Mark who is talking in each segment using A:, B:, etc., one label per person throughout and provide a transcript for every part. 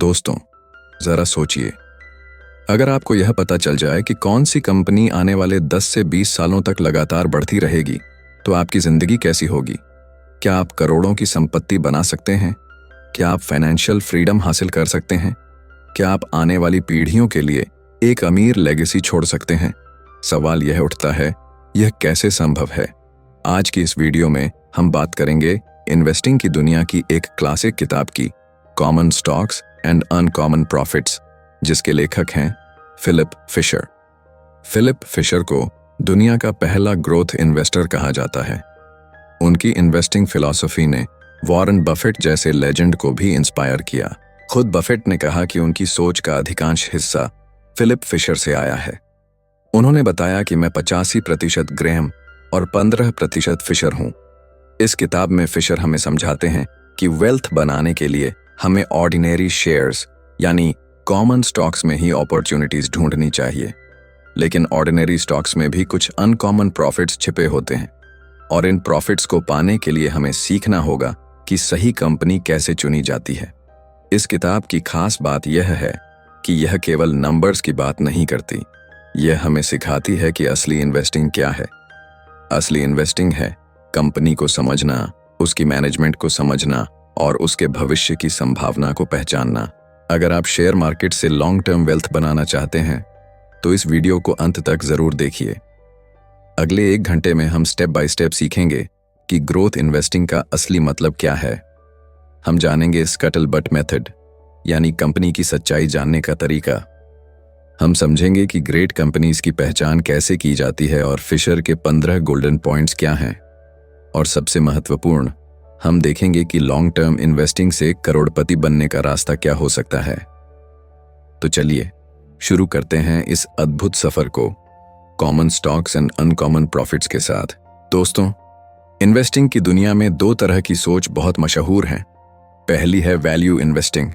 A: दोस्तों, जरा सोचिए, अगर आपको यह पता चल जाए कि कौन सी कंपनी आने वाले 10 से 20 सालों तक लगातार बढ़ती रहेगी, तो आपकी जिंदगी कैसी होगी? क्या आप करोड़ों की संपत्ति बना सकते हैं? क्या आप फाइनेंशियल फ्रीडम हासिल कर सकते हैं? क्या आप आने वाली पीढ़ियों के लिए एक अमीर लेगेसी छोड़ सकते हैं? सवाल यह उठता है, यह कैसे संभव है? आज की इस वीडियो में हम बात करेंगे इन्वेस्टिंग की दुनिया की एक क्लासिक किताब की, common stocks and uncommon profits, जिसके लेखक हैं फिलिप फिशर। फिलिप फिशर को दुनिया का पहला ग्रोथ इन्वेस्टर कहा जाता है। उनकी इन्वेस्टिंग फिलॉसफी ने वॉरेन बफेट जैसे लेजेंड को भी इंस्पायर किया। खुद बफेट ने कहा कि उनकी सोच का अधिकांश हिस्सा फिलिप फिशर से आया है। उन्होंने बताया कि मैं 85% ग्रेहम और 15% फिशर हूं। इस किताब में फिशर हमें समझाते हैं कि वेल्थ बनाने के लिए हमें ऑर्डिनरी शेयर्स यानी कॉमन स्टॉक्स में ही अपॉर्चुनिटीज ढूंढनी चाहिए, लेकिन ऑर्डिनरी स्टॉक्स में भी कुछ अनकॉमन प्रॉफिट्स छिपे होते हैं और इन प्रॉफिट्स को पाने के लिए हमें सीखना होगा कि सही कंपनी कैसे चुनी जाती है। इस किताब की खास बात यह है कि यह केवल नंबर्स की बात नहीं करती, यह हमें सिखाती है कि असली इन्वेस्टिंग क्या है। असली इन्वेस्टिंग है कंपनी को समझना, उसकी मैनेजमेंट को समझना और उसके भविष्य की संभावना को पहचानना। अगर आप शेयर मार्केट से लॉन्ग टर्म वेल्थ बनाना चाहते हैं तो इस वीडियो को अंत तक जरूर देखिए। अगले 1 घंटे में हम स्टेप बाय स्टेप सीखेंगे कि ग्रोथ इन्वेस्टिंग का असली मतलब क्या है। हम जानेंगे स्कटल बट मेथड यानी कंपनी की सच्चाई जानने का तरीका। हम समझेंगे कि ग्रेट कंपनीज की पहचान कैसे की जाती है और फिशर के 15 गोल्डन पॉइंट्स क्या हैं। और सबसे महत्वपूर्ण, हम देखेंगे कि लॉन्ग टर्म इन्वेस्टिंग से करोड़पति बनने का रास्ता क्या हो सकता है। तो चलिए शुरू करते हैं इस अद्भुत सफर को common stocks and uncommon profits के साथ। दोस्तों, इन्वेस्टिंग की दुनिया में 2 तरह की सोच बहुत मशहूर हैं। पहली है वैल्यू इन्वेस्टिंग,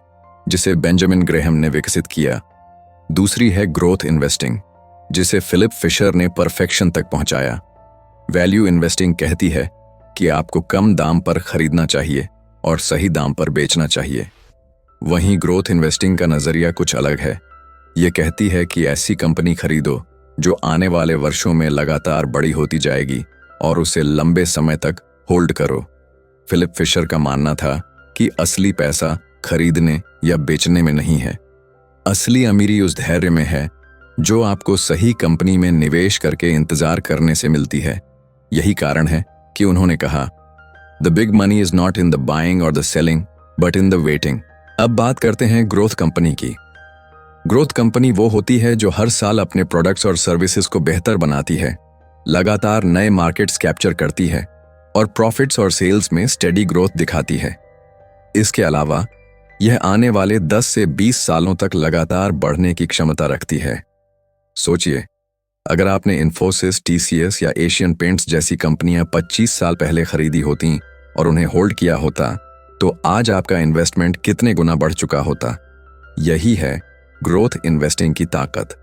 A: जिसे बेंजामिन ग्रेहम ने विकसित किया। दूसरी है ग्रोथ इन्वेस्टिंग, जिसे फिलिप फिशर ने परफेक्शन तक पहुंचाया। वैल्यू इन्वेस्टिंग कहती है कि आपको कम दाम पर खरीदना चाहिए और सही दाम पर बेचना चाहिए। वहीं ग्रोथ इन्वेस्टिंग का नजरिया कुछ अलग है। यह कहती है कि ऐसी कंपनी खरीदो जो आने वाले वर्षों में लगातार बड़ी होती जाएगी और उसे लंबे समय तक होल्ड करो। फिलिप फिशर का मानना था कि असली पैसा खरीदने या बेचने में नहीं है, असली अमीरी उस धैर्य में है जो आपको सही कंपनी में निवेश करके इंतजार करने से मिलती है। यही कारण है कि उन्होंने कहा, the big money is not in the buying और the selling but in the waiting. अब बात करते हैं ग्रोथ कंपनी की। ग्रोथ कंपनी वो होती है जो हर साल अपने प्रोडक्ट्स और सर्विसेज को बेहतर बनाती है, लगातार नए मार्केट्स कैप्चर करती है और प्रॉफिट्स और सेल्स में स्टेडी ग्रोथ दिखाती है। इसके अलावा यह आने वाले 10 से 20 सालों तक लगातार बढ़ने की क्षमता रखती है। सोचिए, अगर आपने इन्फोसिस, टीसीएस या एशियन पेंट्स जैसी कंपनियां 25 साल पहले खरीदी होती और उन्हें होल्ड किया होता, तो आज आपका इन्वेस्टमेंट कितने गुना बढ़ चुका होता। यही है ग्रोथ इन्वेस्टिंग की ताकत।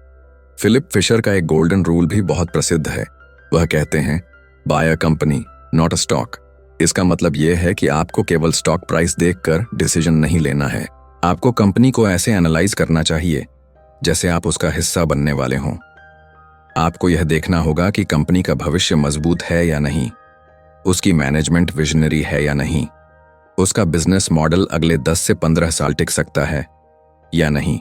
A: फिलिप फिशर का एक गोल्डन रूल भी बहुत प्रसिद्ध है। वह कहते हैं, buy a company not a stock. इसका मतलब यह है कि आपको केवल स्टॉक प्राइस देखकर डिसीजन नहीं लेना है। आपको कंपनी को ऐसे एनालाइज करना चाहिए जैसे आप उसका हिस्सा बनने वाले हों। आपको यह देखना होगा कि कंपनी का भविष्य मजबूत है या नहीं, उसकी मैनेजमेंट विजनरी है या नहीं, उसका बिजनेस मॉडल अगले 10 से 15 साल टिक सकता है या नहीं।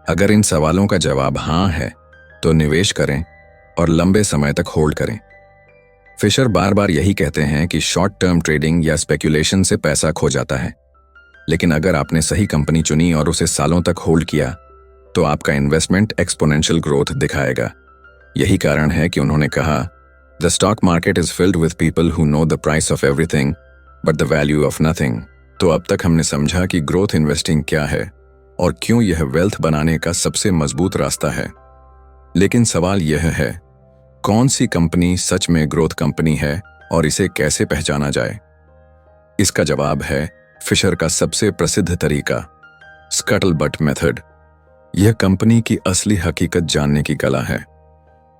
A: अगर इन सवालों का जवाब हाँ है तो निवेश करें और लंबे समय तक होल्ड करें। फिशर बार बार यही कहते हैं कि शॉर्ट टर्म ट्रेडिंग या स्पेक्यूलेशन से पैसा खो जाता है, लेकिन अगर आपने सही कंपनी चुनी और उसे सालों तक होल्ड किया तो आपका इन्वेस्टमेंट एक्सपोनेंशियल ग्रोथ दिखाएगा। यही कारण है कि उन्होंने कहा, the stock market is filled with people who know the price of everything but the value of nothing. तो अब तक हमने समझा कि ग्रोथ इन्वेस्टिंग क्या है और क्यों यह वेल्थ बनाने का सबसे मजबूत रास्ता है। लेकिन सवाल यह है, कौन सी कंपनी सच में ग्रोथ कंपनी है और इसे कैसे पहचाना जाए? इसका जवाब है फिशर का सबसे प्रसिद्ध तरीका, स्कटल बट मेथड। यह कंपनी की असली हकीकत जानने की कला है।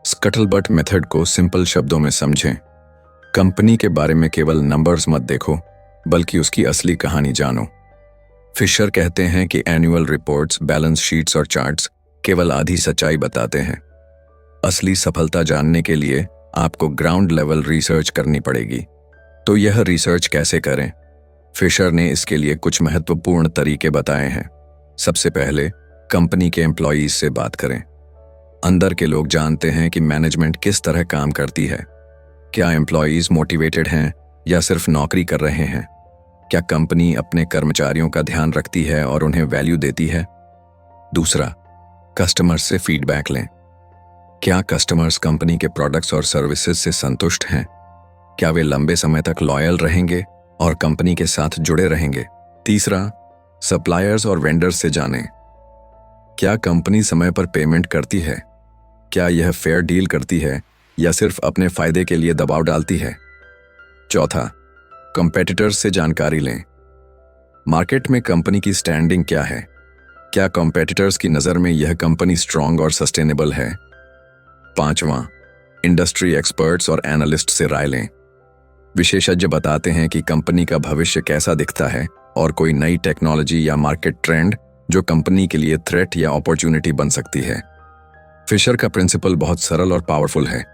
A: स्कटल बट मेथड को सिंपल शब्दों में समझें। कंपनी के बारे में केवल नंबर्स मत देखो, बल्कि उसकी असली कहानी जानो। फिशर कहते हैं कि एनुअल रिपोर्ट्स, बैलेंस शीट्स और चार्ट्स केवल आधी सच्चाई बताते हैं। असली सफलता जानने के लिए आपको ग्राउंड लेवल रिसर्च करनी पड़ेगी। तो यह रिसर्च कैसे करें? फिशर ने इसके लिए कुछ महत्वपूर्ण तरीके बताए हैं। सबसे पहले, कंपनी के एम्प्लॉयज से बात करें। अंदर के लोग जानते हैं कि मैनेजमेंट किस तरह काम करती है। क्या एम्प्लॉयज मोटिवेटेड हैं या सिर्फ नौकरी कर रहे हैं? क्या कंपनी अपने कर्मचारियों का ध्यान रखती है और उन्हें वैल्यू देती है? दूसरा, कस्टमर्स से फीडबैक लें। क्या कस्टमर्स कंपनी के प्रोडक्ट्स और सर्विसेज से संतुष्ट हैं? क्या वे लंबे समय तक लॉयल रहेंगे और कंपनी के साथ जुड़े रहेंगे? तीसरा, सप्लायर्स और वेंडर्स से जानें। क्या कंपनी समय पर पेमेंट करती है? क्या यह फेयर डील करती है या सिर्फ अपने फायदे के लिए दबाव डालती है? चौथा, कॉम्पिटिटर्स से जानकारी लें। मार्केट में कंपनी की स्टैंडिंग क्या है? क्या कॉम्पिटिटर्स की नज़र में यह कंपनी स्ट्रांग और सस्टेनेबल है? पांचवां, इंडस्ट्री एक्सपर्ट्स और एनालिस्ट से राय लें। विशेषज्ञ बताते हैं कि कंपनी का भविष्य कैसा दिखता है और कोई नई टेक्नोलॉजी या मार्केट ट्रेंड जो कंपनी के लिए थ्रेट या अपॉर्चुनिटी बन सकती है। फिशर का प्रिंसिपल बहुत सरल और पावरफुल है।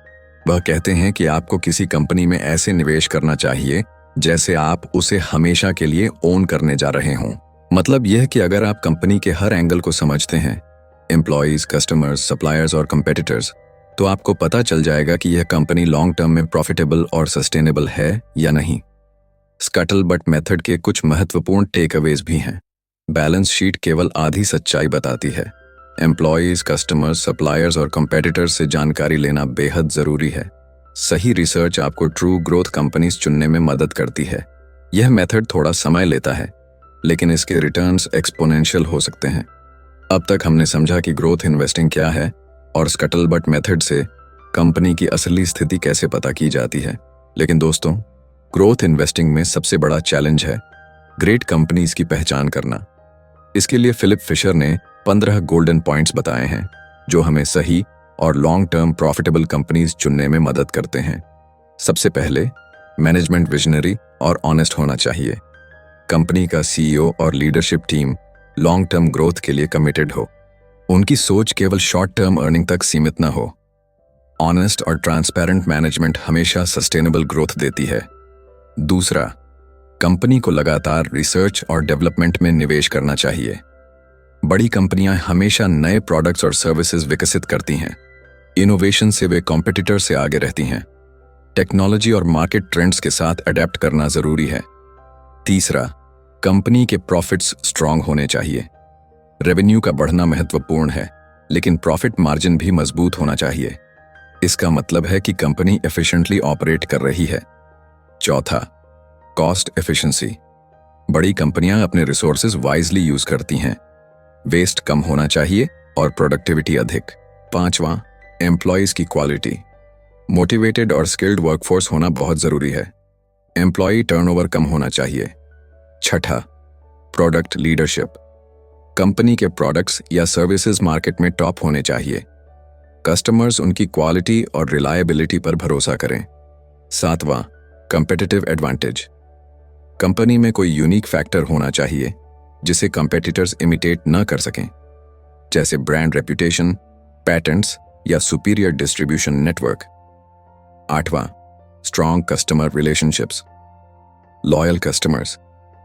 A: वह कहते हैं कि आपको किसी कंपनी में ऐसे निवेश करना चाहिए जैसे आप उसे हमेशा के लिए ओन करने जा रहे हों। मतलब यह कि अगर आप कंपनी के हर एंगल को समझते हैं, एम्प्लॉयज, कस्टमर्स, सप्लायर्स और कंपेटिटर्स, तो आपको पता चल जाएगा कि यह कंपनी लॉन्ग टर्म में प्रॉफिटेबल और सस्टेनेबल है या नहीं। स्कटल बट मेथड के कुछ महत्वपूर्ण टेकअवेज भी हैं। बैलेंस शीट केवल आधी सच्चाई बताती है। एम्प्लॉयज, कस्टमर्स, सप्लायर्स और कंपेटिटर्स से जानकारी लेना बेहद जरूरी है। सही रिसर्च आपको ट्रू ग्रोथ कंपनीज चुनने में मदद करती है। यह मेथड थोड़ा समय लेता है, लेकिन इसके रिटर्न्स एक्सपोनेंशियल हो सकते हैं। अब तक हमने समझा कि ग्रोथ इन्वेस्टिंग क्या है और स्कटलबट मेथड से कंपनी की असली स्थिति कैसे पता की जाती है। लेकिन दोस्तों, ग्रोथ इन्वेस्टिंग में सबसे बड़ा चैलेंज है ग्रेट कंपनीज की पहचान करना। इसके लिए फिलिप फिशर ने 15 गोल्डन पॉइंट्स बताए हैं जो हमें सही और लॉन्ग टर्म प्रॉफिटेबल कंपनीज चुनने में मदद करते हैं। सबसे पहले, मैनेजमेंट विजनरी और ऑनेस्ट होना चाहिए। कंपनी का सीईओ और leadership team long term growth के लिए कमिटेड हो। उनकी सोच केवल शॉर्ट टर्म अर्निंग तक सीमित न हो। ऑनेस्ट और ट्रांसपेरेंट मैनेजमेंट हमेशा सस्टेनेबल ग्रोथ देती है। दूसरा, कंपनी को लगातार रिसर्च और डेवलपमेंट में निवेश करना चाहिए। बड़ी कंपनियां हमेशा नए प्रोडक्ट्स और सर्विसेज विकसित करती हैं। इनोवेशन से वे कॉम्पिटिटर से आगे रहती हैं। टेक्नोलॉजी और मार्केट ट्रेंड्स के साथ अडेप्ट करना जरूरी है। तीसरा, कंपनी के प्रॉफिट्स स्ट्रांग होने चाहिए। रेवेन्यू का बढ़ना महत्वपूर्ण है, लेकिन प्रॉफिट मार्जिन भी मजबूत होना चाहिए। इसका मतलब है कि कंपनी एफिशिएंटली ऑपरेट कर रही है। चौथा, कॉस्ट एफिशिएंसी। बड़ी कंपनियां अपने रिसोर्सेज वाइजली यूज करती हैं। वेस्ट कम होना चाहिए और प्रोडक्टिविटी अधिक। पांचवां, एम्प्लॉयज की क्वालिटी। मोटिवेटेड और स्किल्ड वर्कफोर्स होना बहुत जरूरी है। एम्प्लॉय टर्नओवर कम होना चाहिए। छठा, प्रोडक्ट लीडरशिप। कंपनी के प्रोडक्ट्स या सर्विसेज मार्केट में टॉप होने चाहिए। कस्टमर्स उनकी क्वालिटी और रिलायबिलिटी पर भरोसा करें। सातवां, कंपेटिटिव एडवांटेज। कंपनी में कोई यूनिक फैक्टर होना चाहिए जिसे कंपेटिटर्स इमिटेट न कर सकें, जैसे ब्रांड रेपुटेशन, पैटेंट्स या सुपीरियर डिस्ट्रीब्यूशन नेटवर्क। आठवां, strong customer relationships. Loyal customers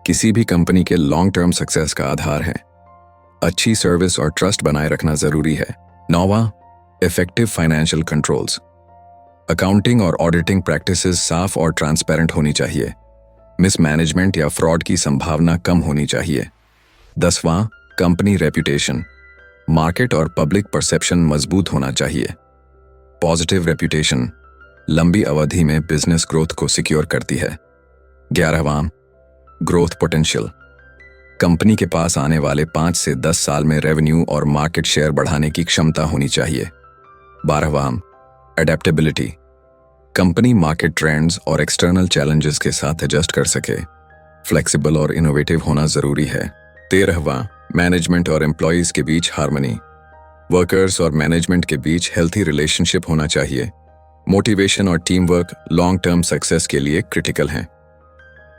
A: किसी भी कंपनी के लॉन्ग टर्म सक्सेस का आधार है। अच्छी सर्विस और ट्रस्ट बनाए रखना जरूरी है। नौवां, इफेक्टिव फाइनेंशियल कंट्रोल्स। अकाउंटिंग और ऑडिटिंग प्रैक्टिसेस साफ और ट्रांसपेरेंट होनी चाहिए। मिसमैनेजमेंट या फ्रॉड की संभावना कम होनी चाहिए। 10वां, कंपनी रेपुटेशन। मार्केट और पब्लिक परसेप्शन मजबूत होना चाहिए। पॉजिटिव रेपुटेशन लंबी अवधि में बिजनेस ग्रोथ को सिक्योर करती है। 11वां, ग्रोथ पोटेंशियल। कंपनी के पास आने वाले 5 से 10 साल में रेवेन्यू और मार्केट शेयर बढ़ाने की क्षमता होनी चाहिए। 12वां, एडेप्टेबिलिटी। कंपनी मार्केट ट्रेंड्स और एक्सटर्नल चैलेंजेस के साथ एडजस्ट कर सके। फ्लेक्सिबल और इनोवेटिव होना जरूरी है। 13वां, मैनेजमेंट और एम्प्लॉयज के बीच हार्मनी। वर्कर्स और मैनेजमेंट के बीच हेल्थी रिलेशनशिप होना चाहिए। मोटिवेशन और team work long term success के लिए क्रिटिकल हैं।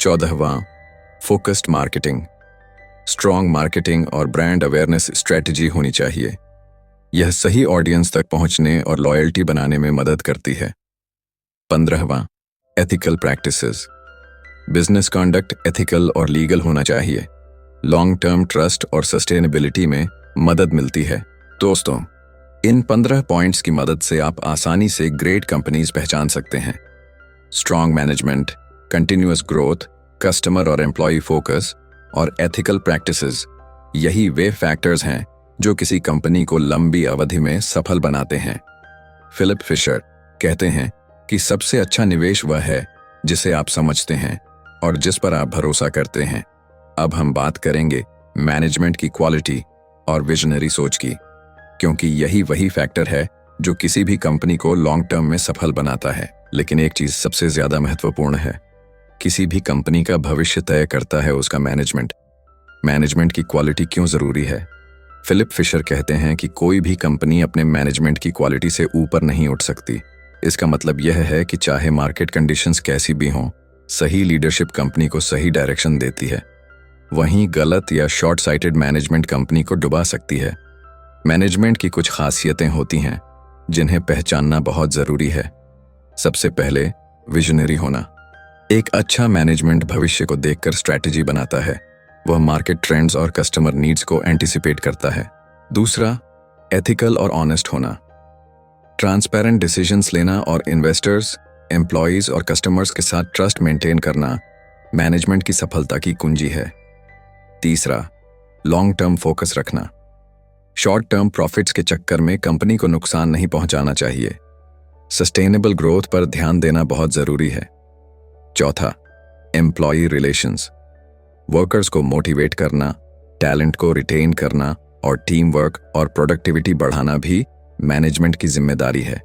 A: 14वां, फोकस्ड मार्केटिंग। स्ट्रॉन्ग मार्केटिंग और ब्रांड अवेयरनेस स्ट्रेटजी होनी चाहिए। यह सही ऑडियंस तक पहुंचने और लॉयल्टी बनाने में मदद करती है। 15वां, ethical practices. Business conduct ethical और लीगल होना चाहिए। लॉन्ग टर्म ट्रस्ट और सस्टेनेबिलिटी में मदद मिलती है। दोस्तों, इन 15 पॉइंट्स की मदद से आप आसानी से ग्रेट कंपनीज पहचान सकते हैं। Strong management, continuous growth, customer और एम्प्लॉय फोकस और एथिकल प्रैक्टिसेस, यही वे फैक्टर्स हैं जो किसी कंपनी को लंबी अवधि में सफल बनाते हैं। फिलिप फिशर कहते हैं कि सबसे अच्छा निवेश वह है जिसे आप समझते हैं और जिस पर आप भरोसा करते हैं। अब हम बात करेंगे मैनेजमेंट की क्वालिटी और विजनरी सोच की, क्योंकि यही वही फैक्टर है जो किसी भी कंपनी को लॉन्ग टर्म में सफल बनाता है। लेकिन एक चीज सबसे ज्यादा महत्वपूर्ण है, किसी भी कंपनी का भविष्य तय करता है उसका मैनेजमेंट। मैनेजमेंट की क्वालिटी क्यों जरूरी है? फिलिप फिशर कहते हैं कि कोई भी कंपनी अपने मैनेजमेंट की क्वालिटी से ऊपर नहीं उठ सकती। इसका मतलब यह है कि चाहे मार्केट कंडीशंस कैसी भी हों, सही लीडरशिप कंपनी को सही डायरेक्शन देती है। वहीं गलत या शॉर्ट साइटेड मैनेजमेंट कंपनी को डुबा सकती है। मैनेजमेंट की कुछ खासियतें होती हैं जिन्हें पहचानना बहुत जरूरी है। सबसे पहले, विजनरी होना। एक अच्छा मैनेजमेंट भविष्य को देखकर स्ट्रैटेजी बनाता है। वह मार्केट ट्रेंड्स और कस्टमर नीड्स को एंटिसिपेट करता है। दूसरा, एथिकल और ऑनेस्ट होना। ट्रांसपेरेंट डिसीजंस लेना और इन्वेस्टर्स, एम्प्लॉयज और कस्टमर्स के साथ ट्रस्ट मेंटेन करना मैनेजमेंट की सफलता की कुंजी है। तीसरा, लॉन्ग टर्म फोकस रखना। शॉर्ट टर्म प्रॉफिट्स के चक्कर में कंपनी को नुकसान नहीं पहुंचाना चाहिए। सस्टेनेबल ग्रोथ पर ध्यान देना बहुत जरूरी है। चौथा, एम्प्लॉय रिलेशंस। वर्कर्स को मोटिवेट करना, टैलेंट को रिटेन करना और टीम वर्क और प्रोडक्टिविटी बढ़ाना भी मैनेजमेंट की जिम्मेदारी है।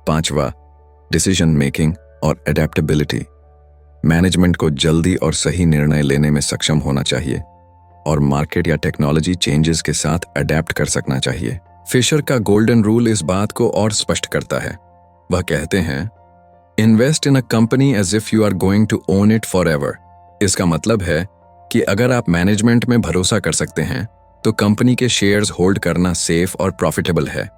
A: पांचवा, डिसीजन मेकिंग और एडेप्टेबिलिटी। मैनेजमेंट को जल्दी और सही निर्णय लेने में सक्षम होना चाहिए और मार्केट या टेक्नोलॉजी चेंजेस के साथ अडेप्ट कर सकना चाहिए। फिशर का गोल्डन रूल इस बात को और स्पष्ट करता है। वह कहते हैं, invest in a company as if you are going to own it forever एवर। इसका मतलब है कि अगर आप मैनेजमेंट में भरोसा कर सकते हैं तो कंपनी के शेयर्स होल्ड करना सेफ और प्रॉफिटेबल है।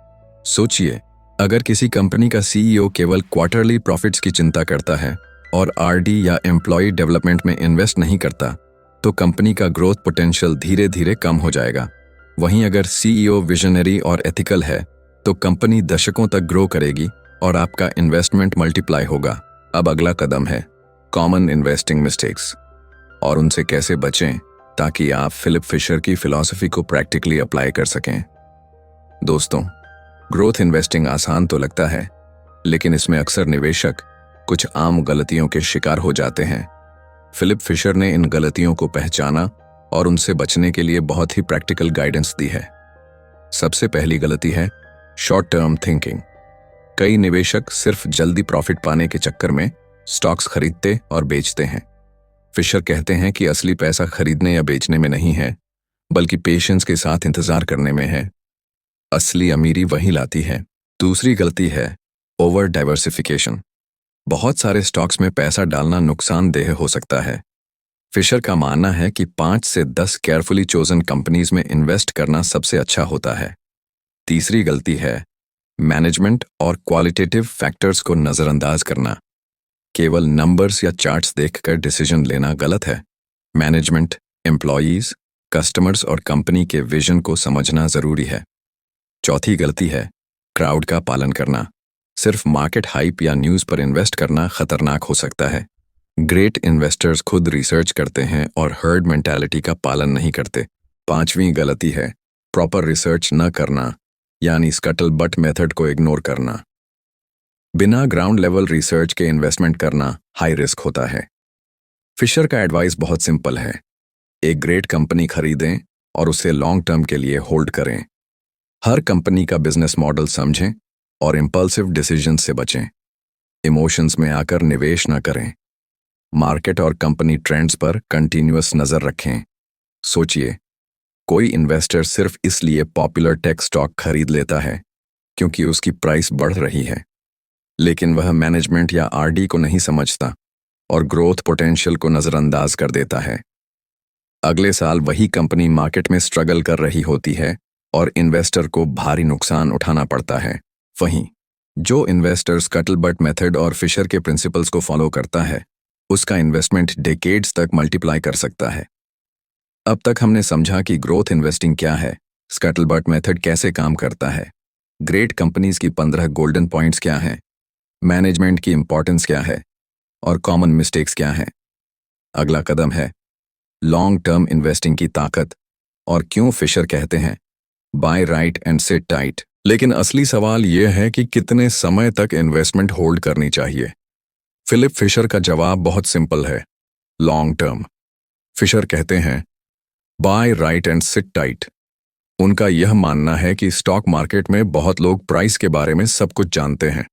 A: सोचिए, अगर किसी कंपनी का सीईओ केवल क्वार्टरली प्रॉफिट्स की चिंता करता है और आरडी या एम्प्लॉय डेवलपमेंट में इन्वेस्ट नहीं करता, तो कंपनी का ग्रोथ पोटेंशियल धीरे धीरे कम हो जाएगा। वहीं अगर सीईओ विजनरी और एथिकल है तो कंपनी दशकों तक ग्रो करेगी और आपका इन्वेस्टमेंट मल्टीप्लाई होगा। अब अगला कदम है कॉमन इन्वेस्टिंग मिस्टेक्स और उनसे कैसे बचें ताकि आप फिलिप फिशर की फिलॉसफी को प्रैक्टिकली अप्लाई कर सकें। दोस्तों, ग्रोथ इन्वेस्टिंग आसान तो लगता है, लेकिन इसमें अक्सर निवेशक कुछ आम गलतियों के शिकार हो जाते हैं। फिलिप फिशर ने इन गलतियों को पहचाना और उनसे बचने के लिए बहुत ही प्रैक्टिकल गाइडेंस दी है। सबसे पहली गलती है शॉर्ट टर्म थिंकिंग। कई निवेशक सिर्फ जल्दी प्रॉफिट पाने के चक्कर में स्टॉक्स खरीदते और बेचते हैं। फिशर कहते हैं कि असली पैसा खरीदने या बेचने में नहीं है, बल्कि पेशेंस के साथ इंतजार करने में है। असली अमीरी वही लाती है। दूसरी गलती है ओवर डाइवर्सिफिकेशन। बहुत सारे स्टॉक्स में पैसा डालना नुकसानदेह हो सकता है। फिशर का मानना है कि 5 से 10 केयरफुली चोजन कंपनीज में इन्वेस्ट करना सबसे अच्छा होता है। तीसरी गलती है मैनेजमेंट और क्वालिटेटिव फैक्टर्स को नजरअंदाज करना। केवल नंबर्स या चार्ट्स देखकर डिसीजन लेना गलत है। मैनेजमेंट, एम्प्लॉयज, कस्टमर्स और कंपनी के विजन को समझना जरूरी है। चौथी गलती है क्राउड का पालन करना। सिर्फ मार्केट हाइप या न्यूज़ पर इन्वेस्ट करना खतरनाक हो सकता है। ग्रेट इन्वेस्टर्स खुद रिसर्च करते हैं और हर्ड मेंटालिटी का पालन नहीं करते। पांचवी गलती है प्रॉपर रिसर्च न करना, यानी स्कटल बट मेथड को इग्नोर करना। बिना ग्राउंड लेवल रिसर्च के इन्वेस्टमेंट करना हाई रिस्क होता है। फिशर का एडवाइस बहुत सिंपल है, एक ग्रेट कंपनी खरीदें और उसे लॉन्ग टर्म के लिए होल्ड करें। हर कंपनी का बिजनेस मॉडल समझें और इम्पल्सिव डिसीजन से बचें। इमोशंस में आकर निवेश न करें। मार्केट और कंपनी ट्रेंड्स पर कंटिन्यूअस नजर रखें। सोचिए, कोई इन्वेस्टर सिर्फ इसलिए पॉपुलर टेक स्टॉक खरीद लेता है क्योंकि उसकी प्राइस बढ़ रही है, लेकिन वह मैनेजमेंट या आरडी को नहीं समझता और ग्रोथ पोटेंशियल को नजरअंदाज कर देता है। अगले साल वही कंपनी मार्केट में स्ट्रगल कर रही होती है और इन्वेस्टर को भारी नुकसान उठाना पड़ता है। वहीं जो इन्वेस्टर स्कटलबट मेथड और फिशर के प्रिंसिपल्स को फॉलो करता है, उसका इन्वेस्टमेंट डेकेड्स तक मल्टीप्लाई कर सकता है। अब तक हमने समझा कि ग्रोथ इन्वेस्टिंग क्या है, स्कटलबट मेथड कैसे काम करता है, ग्रेट कंपनीज की 15 गोल्डन पॉइंट्स क्या हैं, मैनेजमेंट की इंपॉर्टेंस क्या है और कॉमन मिस्टेक्स क्या हैं। अगला कदम है लॉन्ग टर्म इन्वेस्टिंग की ताकत और क्यों फिशर कहते हैं buy right and sit tight. लेकिन असली सवाल यह है कि कितने समय तक इन्वेस्टमेंट होल्ड करनी चाहिए। फिलिप फिशर का जवाब बहुत सिंपल है, लॉन्ग टर्म। फिशर कहते हैं buy right and sit tight. उनका यह मानना है कि स्टॉक मार्केट में बहुत लोग प्राइस के बारे में सब कुछ जानते हैं,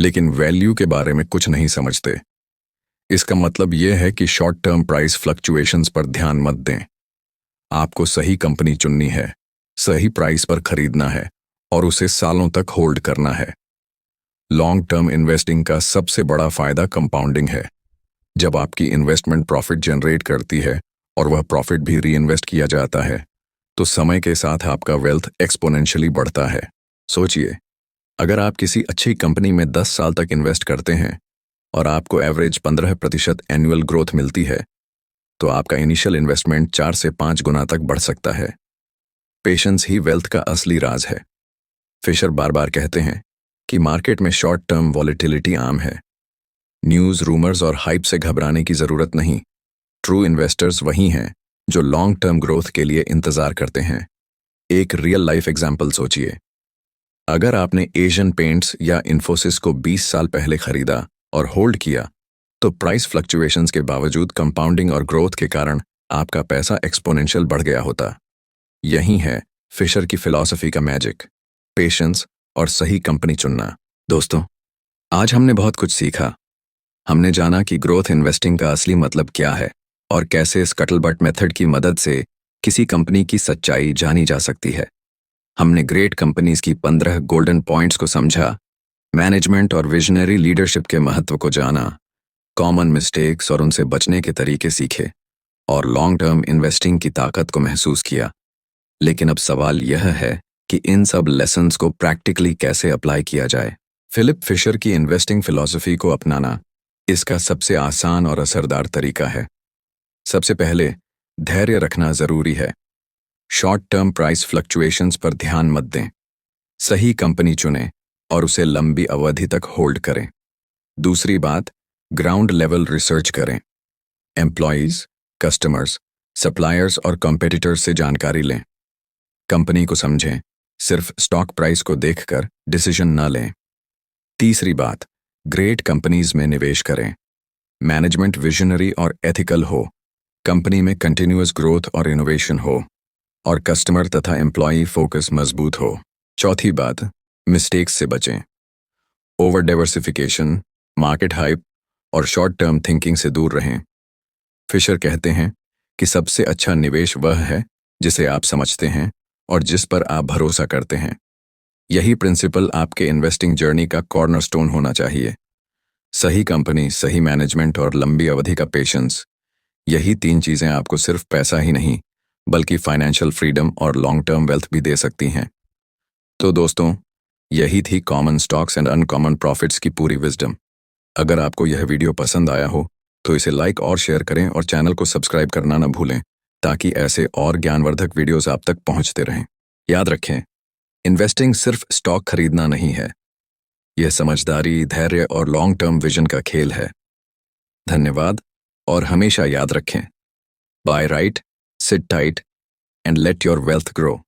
A: लेकिन वैल्यू के बारे में कुछ नहीं समझते। इसका मतलब यह है कि शॉर्ट टर्म प्राइस फ्लक्चुएशंस पर ध्यान मत दें। आपको सही कंपनी चुननी है, सही प्राइस पर खरीदना है और उसे सालों तक होल्ड करना है। लॉन्ग टर्म इन्वेस्टिंग का सबसे बड़ा फायदा कंपाउंडिंग है। जब आपकी इन्वेस्टमेंट प्रॉफिट जनरेट करती है और वह प्रॉफिट भी री इन्वेस्ट किया जाता है, तो समय के साथ आपका वेल्थ एक्सपोनेंशियली बढ़ता है। सोचिए, अगर आप किसी अच्छी कंपनी में 10 साल तक इन्वेस्ट करते हैं और आपको एवरेज 15% एनुअल ग्रोथ मिलती है, तो आपका इनिशियल इन्वेस्टमेंट 4 से 5 गुना तक बढ़ सकता है। पेशेंस ही वेल्थ का असली राज है। फिशर बार बार कहते हैं कि मार्केट में शॉर्ट टर्म वॉलेटिलिटी आम है। न्यूज़, रूमर्स और हाइप से घबराने की जरूरत नहीं। ट्रू इन्वेस्टर्स वही हैं जो लॉन्ग टर्म ग्रोथ के लिए इंतजार करते हैं। एक रियल लाइफ एग्जाम्पल सोचिए। अगर आपने एशियन पेंट्स या इन्फोसिस को 20 साल पहले खरीदा और होल्ड किया, तो प्राइस फ्लक्चुएशंस के बावजूद कंपाउंडिंग और ग्रोथ के कारण आपका पैसा एक्सपोनेंशियल बढ़ गया होता। यही है फिशर की फिलॉसफी का मैजिक, पेशेंस और सही कंपनी चुनना। दोस्तों, आज हमने बहुत कुछ सीखा। हमने जाना कि ग्रोथ इन्वेस्टिंग का असली मतलब क्या है और कैसे स्कटलबट मेथड की मदद से किसी कंपनी की सच्चाई जानी जा सकती है। हमने ग्रेट कंपनीज की 15 गोल्डन पॉइंट्स को समझा, मैनेजमेंट और विजनरी लीडरशिप के महत्व को जाना, कॉमन मिस्टेक्स और उनसे बचने के तरीके सीखे और लॉन्ग टर्म इन्वेस्टिंग की ताकत को महसूस किया। लेकिन अब सवाल यह है कि इन सब लेसन्स को प्रैक्टिकली कैसे अप्लाई किया जाए। फिलिप फिशर की इन्वेस्टिंग फिलॉसफी को अपनाना इसका सबसे आसान और असरदार तरीका है। सबसे पहले धैर्य रखना जरूरी है। शॉर्ट टर्म प्राइस फ्लक्चुएशंस पर ध्यान मत दें। सही कंपनी चुनें और उसे लंबी अवधि तक होल्ड करें। दूसरी बात, ग्राउंड लेवल रिसर्च करें। एम्प्लॉयज, कस्टमर्स, सप्लायर्स और कॉम्पिटिटर्स से जानकारी लें। कंपनी को समझें, सिर्फ स्टॉक प्राइस को देखकर डिसीजन न लें। तीसरी बात, ग्रेट कंपनीज में निवेश करें। मैनेजमेंट विजनरी और एथिकल हो, कंपनी में कंटिन्यूअस ग्रोथ और इनोवेशन हो और कस्टमर तथा एम्प्लॉय फोकस मजबूत हो। चौथी बात, मिस्टेक्स से बचें। ओवर डाइवर्सिफिकेशन, मार्केट हाइप और शॉर्ट टर्म थिंकिंग से दूर रहें। फिशर कहते हैं कि सबसे अच्छा निवेश वह है जिसे आप समझते हैं और जिस पर आप भरोसा करते हैं। यही प्रिंसिपल आपके इन्वेस्टिंग जर्नी का कॉर्नरस्टोन होना चाहिए। सही कंपनी, सही मैनेजमेंट और लंबी अवधि का पेशेंस, यही 3 चीजें आपको सिर्फ पैसा ही नहीं बल्कि फाइनेंशियल फ्रीडम और लॉन्ग टर्म वेल्थ भी दे सकती हैं। तो दोस्तों, यही थी common stocks and uncommon profits की पूरी विजडम। अगर आपको यह वीडियो पसंद आया हो तो इसे लाइक और शेयर करें और चैनल को सब्सक्राइब करना न भूलें, ताकि ऐसे और ज्ञानवर्धक वीडियोस आप तक पहुंचते रहें। याद रखें, इन्वेस्टिंग सिर्फ स्टॉक खरीदना नहीं है, यह समझदारी, धैर्य और लॉन्ग टर्म विजन का खेल है। धन्यवाद और हमेशा याद रखें, buy right, sit tight and let your wealth grow.